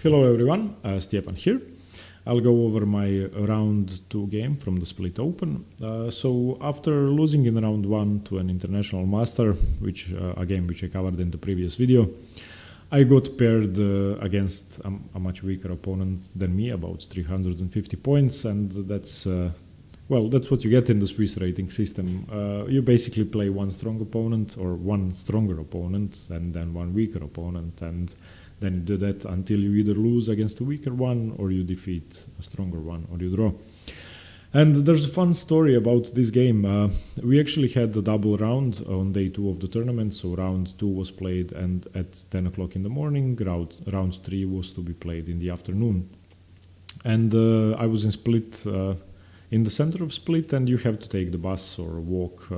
Hello everyone, Stefan here. I'll go over my round 2 game from the Split Open. So after losing in round 1 to an international master, which a game which I covered in the previous video, I got paired against a much weaker opponent than me, about 350 points, and that's that's what you get in the Swiss rating system. You basically play one strong opponent or one stronger opponent and then one weaker opponent, and then you do that until you either lose against a weaker one or you defeat a stronger one or you draw. And there's a fun story about this game. We actually had a double round on day 2 of the tournament, so round 2 was played and at 10 o'clock in the morning, round 3 was to be played in the afternoon. And I was in Split, in the center of Split, and you have to take the bus or walk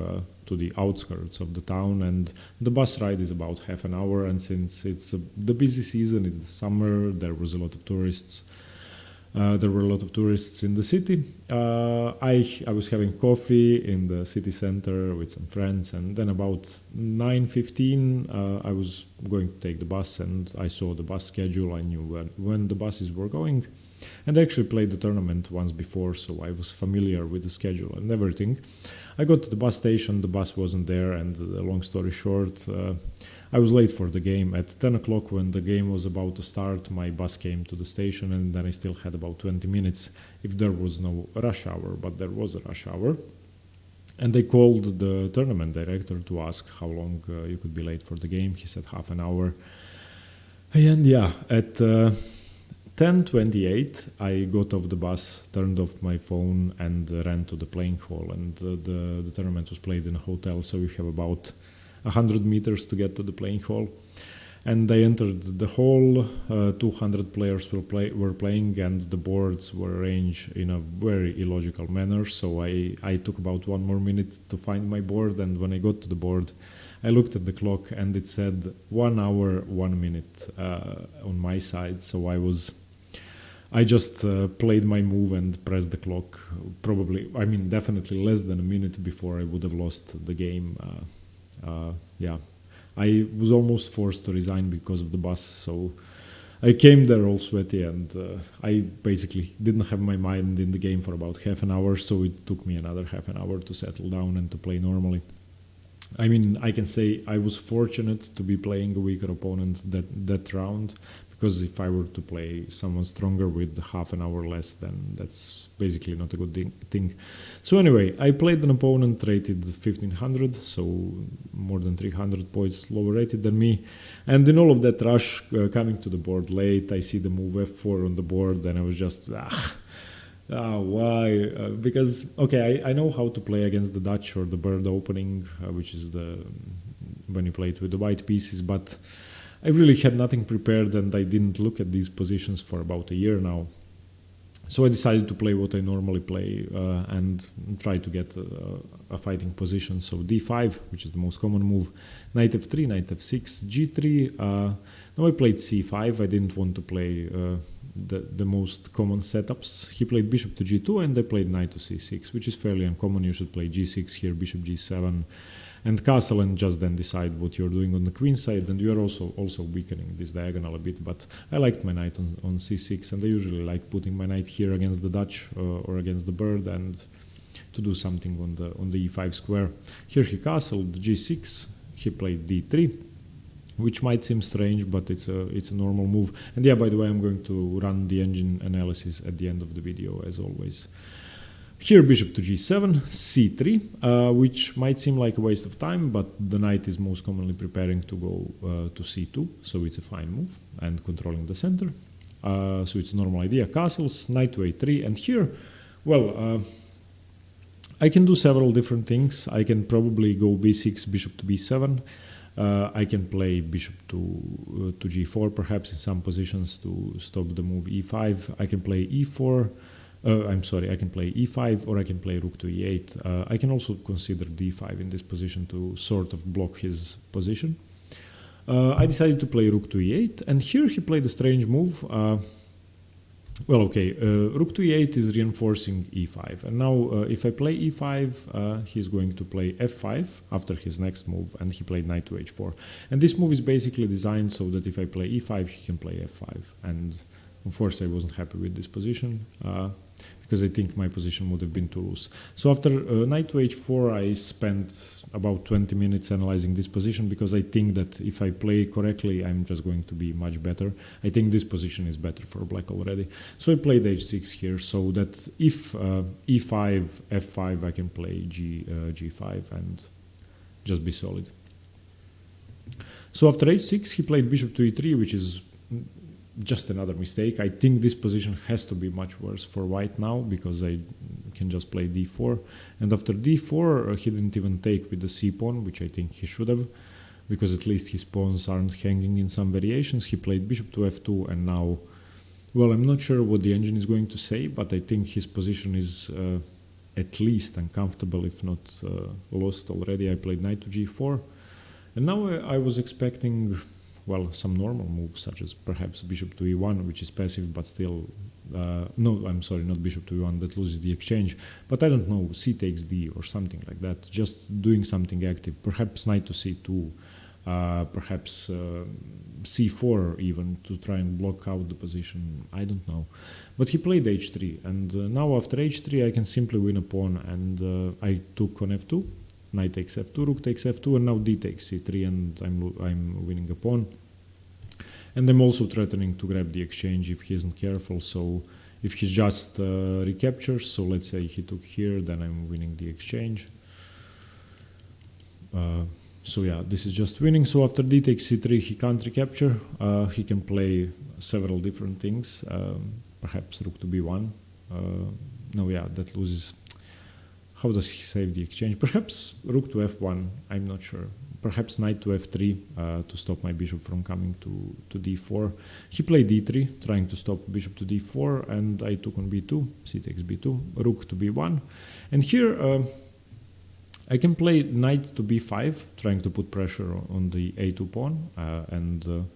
to the outskirts of the town, and the bus ride is about half an hour, and since it's the busy season, it's the summer, there was a lot of tourists. There were a lot of tourists in the city. I was having coffee in the city center with some friends, and then about 9:15 I was going to take the bus, and I saw the bus schedule. I knew when the buses were going, and I actually played the tournament once before, so I was familiar with the schedule and everything. I got to the bus station, the bus wasn't there, and long story short, I was late for the game. At 10 o'clock when the game was about to start, my bus came to the station, and then I still had about 20 minutes if there was no rush hour, but there was a rush hour. And they called the tournament director to ask how long you could be late for the game. He said half an hour. And yeah, at 10:28 I got off the bus, turned off my phone, and ran to the playing hall. And the tournament was played in a hotel, so you have about 100 meters to get to the playing hall. And I entered the hall. 200 players were playing, and the boards were arranged in a very illogical manner. So I took about 1 more minute to find my board, and when I got to the board, I looked at the clock and it said 1 hour 1 minute on my side. So I just played my move and pressed the clock. Definitely less than a minute before I would have lost the game. I was almost forced to resign because of the bus, so I came there all sweaty, and I basically didn't have my mind in the game for about half an hour, so it took me another half an hour to settle down and to play normally. I can say I was fortunate to be playing a weaker opponent that round, because if I were to play someone stronger with half an hour less, then that's basically not a good thing. So anyway, I played an opponent rated 1500, so more than 300 points lower rated than me. And in all of that rush, coming to the board late, I see the move f4 on the board, and I was just, why? Because, okay, I know how to play against the Dutch or the bird opening, which is when you play it with the white pieces, but I really had nothing prepared, and I didn't look at these positions for about a year now. So I decided to play what I normally play and try to get a fighting position. So d5, which is the most common move, knight f3, knight f6, g3. Now I played c5. I didn't want to play the most common setups. He played bishop to g2, and I played knight to c6, which is fairly uncommon. You should play g6 here, bishop g7, and castle, and just then decide what you're doing on the queen side, and you are also weakening this diagonal a bit. But I liked my knight on c6, and I usually like putting my knight here against the Dutch or against the bird, and to do something on the e5 square. Here he castled g6. He played d3, which might seem strange, but it's a normal move. And yeah, by the way, I'm going to run the engine analysis at the end of the video, as always. Here bishop to g7, c3, which might seem like a waste of time, but the knight is most commonly preparing to go to c2, so it's a fine move and controlling the center. So it's a normal idea. Castles, knight to a3, and here, I can do several different things. I can probably go b6, bishop to b7. I can play bishop to g4, perhaps in some positions to stop the move e5. I can play e4. I can play e5, or I can play rook to e8. I can also consider d5 in this position to sort of block his position. I decided to play rook to e8, and here he played a strange move. Well, okay, rook to e8 is reinforcing e5, and now if I play e5, he's going to play f5 after his next move, and he played knight to h4. And this move is basically designed so that if I play e5, he can play f5. And of course, I wasn't happy with this position, because I think my position would have been too loose. So after knight to h4, I spent about 20 minutes analyzing this position, because I think that if I play correctly, I'm just going to be much better. I think this position is better for black already. So I played h6 here, so that if e5, f5, I can play g5 and just be solid. So after h6, he played bishop to e3, which is just another mistake. I think this position has to be much worse for white now, because I can just play d4. And after d4, he didn't even take with the c pawn, which I think he should have, because at least his pawns aren't hanging in some variations. He played bishop to f2, and now, well, I'm not sure what the engine is going to say, but I think his position is at least uncomfortable, if not lost already. I played knight to g4, and now I was expecting, well, some normal moves, such as perhaps bishop to e1, which is passive, but still, no, I'm sorry, not bishop to e1, that loses the exchange, but I don't know, c takes d or something like that, just doing something active, perhaps knight to c2, perhaps c4 even, to try and block out the position, I don't know. But he played h3, and now after h3 I can simply win a pawn, and I took on f2, knight takes f2, rook takes f2, and now d takes c3, and I'm winning a pawn. And I'm also threatening to grab the exchange if he isn't careful. So if he just recaptures, so let's say he took here, then I'm winning the exchange. So yeah, this is just winning. So after d takes c3, he can't recapture. He can play several different things. Perhaps rook to b1. No, yeah, that loses. How does he save the exchange? Perhaps rook to f1, I'm not sure. Perhaps knight to f3 to stop my bishop from coming to d4. He played d3, trying to stop bishop to d4, and I took on b2, c takes b2, rook to b1. And here I can play knight to b5, trying to put pressure on the a2 pawn and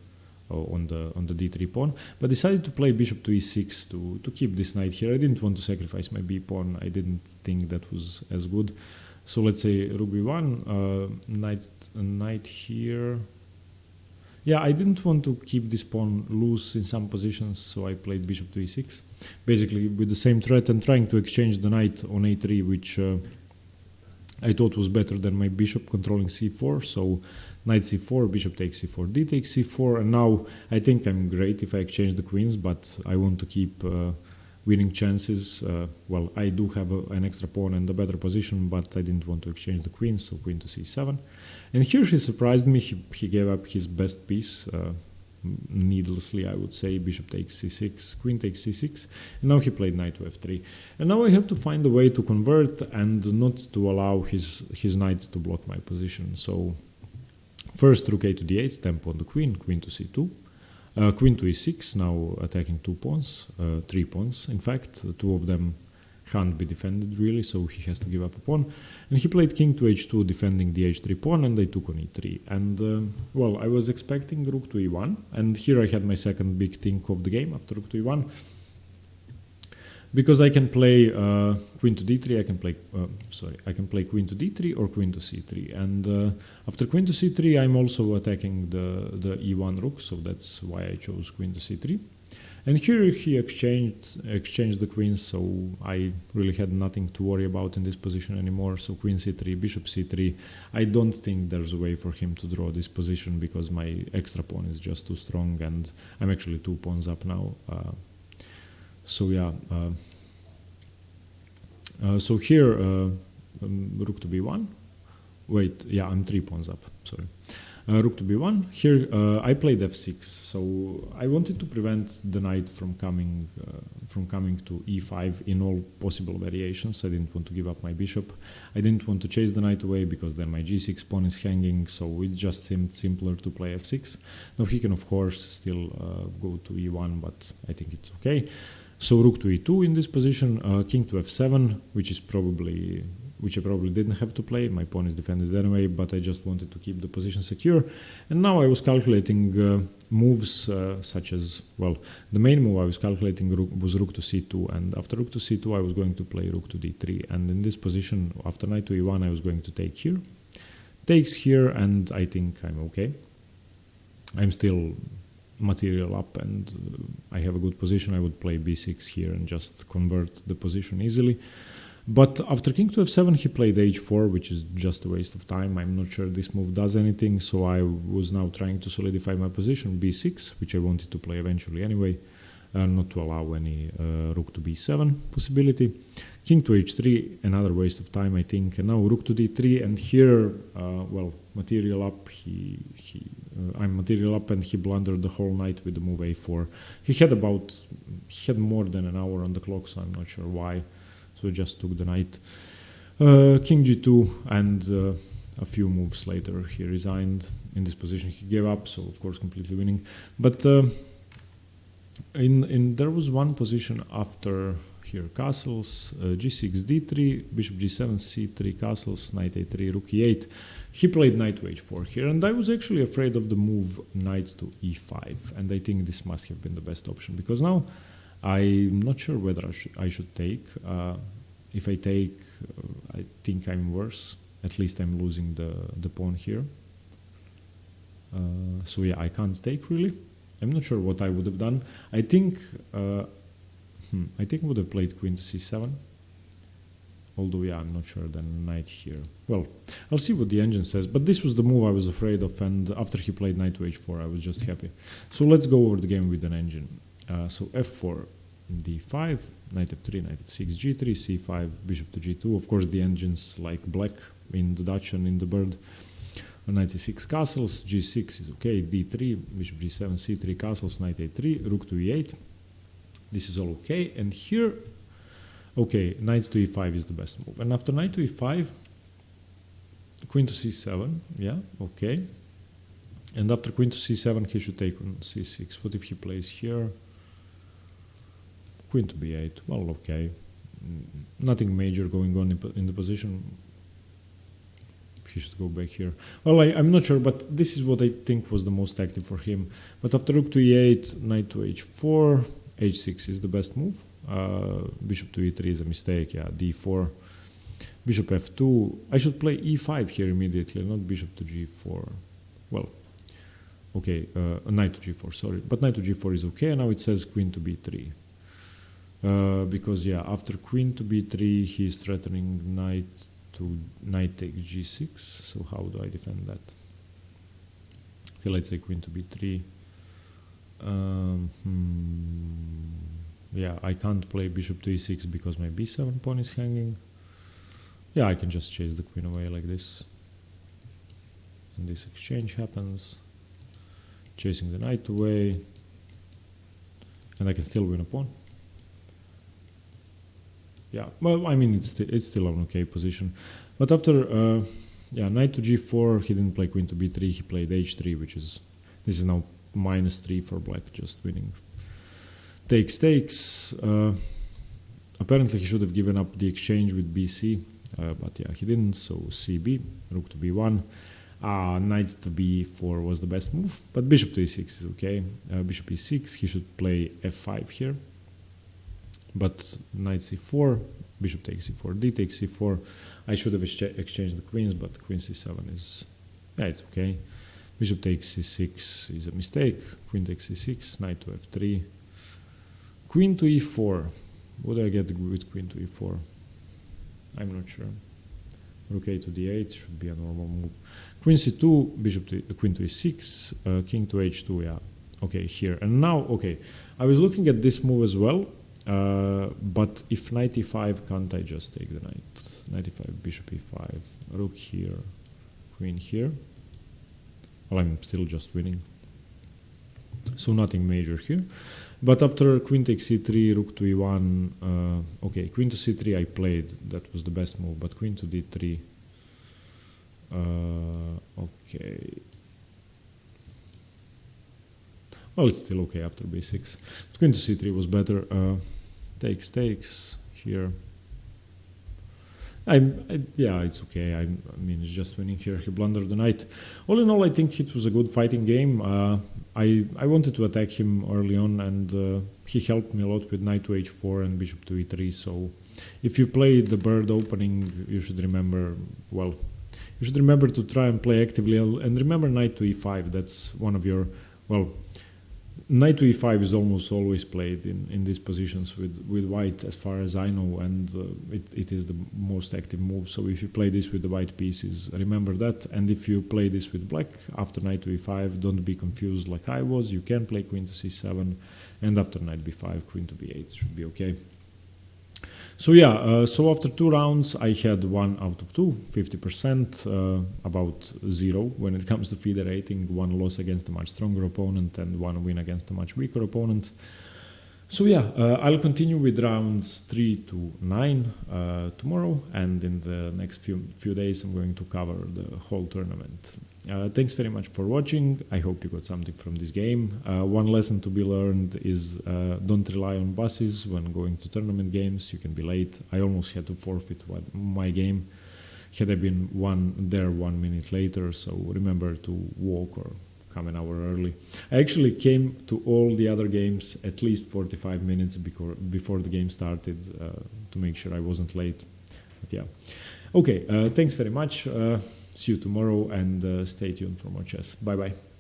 on the d3 pawn, but decided to play bishop to e6 to keep this knight here. I didn't want to sacrifice my b pawn. I didn't think that was as good. So let's say rook b1, knight here. Yeah, I didn't want to keep this pawn loose in some positions, so I played bishop to e6, basically with the same threat, and trying to exchange the knight on a3, which I thought was better than my bishop controlling c4. So knight c4, bishop takes c4, d takes c4, and now I think I'm great if I exchange the queens, but I want to keep winning chances. Well, I do have an extra pawn and a better position, but I didn't want to exchange the queens, so queen to c7. And here he surprised me. He gave up his best piece, needlessly, I would say. Bishop takes c6, queen takes c6, and now he played knight to f3. And now I have to find a way to convert and not to allow his knight to block my position. So first rook a to d8, then pawn the queen, queen to c2, queen to e6, now attacking 2 pawns, 3 pawns in fact. 2 of them can't be defended really, so he has to give up a pawn. And he played king to h2, defending the h3 pawn, and I took on e3. And well, I was expecting rook to e1, and here I had my second big thing of the game after rook to e1. Because I can play queen to d3, I can play queen to d3 or queen to c3. And after queen to c3, I'm also attacking the e1 rook, so that's why I chose queen to c3. And here he exchanged the queens, so I really had nothing to worry about in this position anymore. So queen c3, bishop c3. I don't think there's a way for him to draw this position, because my extra pawn is just too strong, and I'm actually 2 pawns up now. So yeah, so here rook to b1. Wait, yeah, I'm 3 pawns up. Sorry. Rook to b1. Here I played f6. So I wanted to prevent the knight from coming to e5 in all possible variations. I didn't want to give up my bishop. I didn't want to chase the knight away, because then my g6 pawn is hanging. So it just seemed simpler to play f6. Now he can of course still go to e1, but I think it's okay. So rook to e2 in this position, king to f7, which is probably, which I probably didn't have to play. My pawn is defended anyway, but I just wanted to keep the position secure. And now I was calculating moves such as, well, the main move I was calculating was rook to c2, and after rook to c2 I was going to play rook to d3, and in this position after knight to e1 I was going to take here. Takes here, and I think I'm okay. I'm still material up and I have a good position. I would play b6 here and just convert the position easily. But after king to f7 he played h4, which is just a waste of time. I'm not sure this move does anything, so I was now trying to solidify my position, b6, which I wanted to play eventually anyway, not to allow any rook to b7 possibility. King to h3, another waste of time I think, and now rook to d3, and here, well, material up, I'm material up and he blundered the whole knight with the move a4. He had more than an hour on the clock, so I'm not sure why. So just took the knight. King g2, and a few moves later he resigned. In this position he gave up, so of course completely winning. But there was one position after here, castles, g6, d3, bishop g7, c3, castles, knight a3, rook e8. He played knight to h4 here, and I was actually afraid of the move knight to e5, and I think this must have been the best option, because now I'm not sure whether I should take. If I take, I think I'm worse. At least I'm losing the pawn here. So yeah, I can't take really. I'm not sure what I would have done. I think I would have played queen to c7. Although yeah, I'm not sure. Then knight here. Well, I'll see what the engine says. But this was the move I was afraid of, and after he played knight to h4, I was just happy. So let's go over the game with an engine. So f4, d5, knight f3, knight f6, g3, c5, bishop to g2. Of course, the engine's like black in the Dutch and in the bird. Knight c6, castles, g6 is okay, d3, bishop g7, c3, castles, knight a3, rook to e8. This is all okay, and here, okay, knight to e5 is the best move. And after knight to e5, queen to c7, yeah, okay. And after queen to c7, he should take on c6. What if he plays here? Queen to b8, well, okay. Nothing major going on in the position. He should go back here. Well, I'm not sure, but this is what I think was the most active for him. But after rook to e8, knight to h4, h6 is the best move. Bishop to e3 is a mistake, yeah, d4. Bishop f2. I should play e5 here immediately, not bishop to g4. Well, okay, knight to g4, sorry. But knight to g4 is okay, and now it says queen to b3. Because, yeah, after queen to b3, he is threatening knight takes g6. So how do I defend that? Okay, let's say queen to b3. Yeah, I can't play bishop to e6 because my b7 pawn is hanging. Yeah, I can just chase the queen away like this. And this exchange happens. Chasing the knight away. And I can still win a pawn. Yeah, well, I mean, it's still an okay position. But after, yeah, knight to g4, he didn't play queen to b3, he played h3, this is now -3 for black, just winning. Takes. Apparently he should have given up the exchange with bc, but yeah, he didn't, so cb, rook to b1. Knight to b4 was the best move, but bishop to e6 is okay. Bishop e6, he should play f5 here. But knight c4, bishop takes c4, d takes c4. I should have exchanged the queens, but queen c7 is, yeah, it's okay. Bishop takes c6 is a mistake. Queen takes c6, knight to f3. Queen to e4. What do I get with queen to e4? I'm not sure. Rook a to d8 should be a normal move. Queen c2, bishop to queen to e6, king to h2, yeah. Okay, here. And now, okay, I was looking at this move as well. But if knight e5, can't I just take the knight? Knight e5, bishop e5, rook here, queen here. Well, I'm still just winning. So nothing major here. But after queen takes c3, rook to e1, okay, queen to c3 I played, that was the best move, but queen to d3, okay. Well, it's still okay after b6. But queen to c3 was better. Takes here. Yeah, it's okay. I mean, it's just winning here. He blundered the knight. All in all, I think it was a good fighting game. I wanted to attack him early on, and he helped me a lot with knight to h4 and bishop to e3. So, if you play the bird opening, you should remember. Well, you should remember to try and play actively, and remember knight to e5. That's one of your knight to e5 is almost always played in these positions with white, as far as I know, and it is the most active move. So if you play this with the white pieces, remember that. And if you play this with black, after knight to e5, don't be confused like I was. You can play queen to c7, and after knight b5, queen to b8 should be okay. So yeah, so after 2 rounds, I had 1 out of 2, 50%, about 0 when it comes to FIDE rating, 1 loss against a much stronger opponent and 1 win against a much weaker opponent. So yeah, I'll continue with rounds 3 to 9 tomorrow, and in the next few days I'm going to cover the whole tournament. Thanks very much for watching. I hope you got something from this game. One lesson to be learned is don't rely on buses when going to tournament games. You can be late. I almost had to forfeit my game had I been 1 minute later, so remember to walk or come an hour early. I actually came to all the other games at least 45 minutes before the game started to make sure I wasn't late. But yeah. Okay, thanks very much. See you tomorrow, and stay tuned for more chess. Bye bye.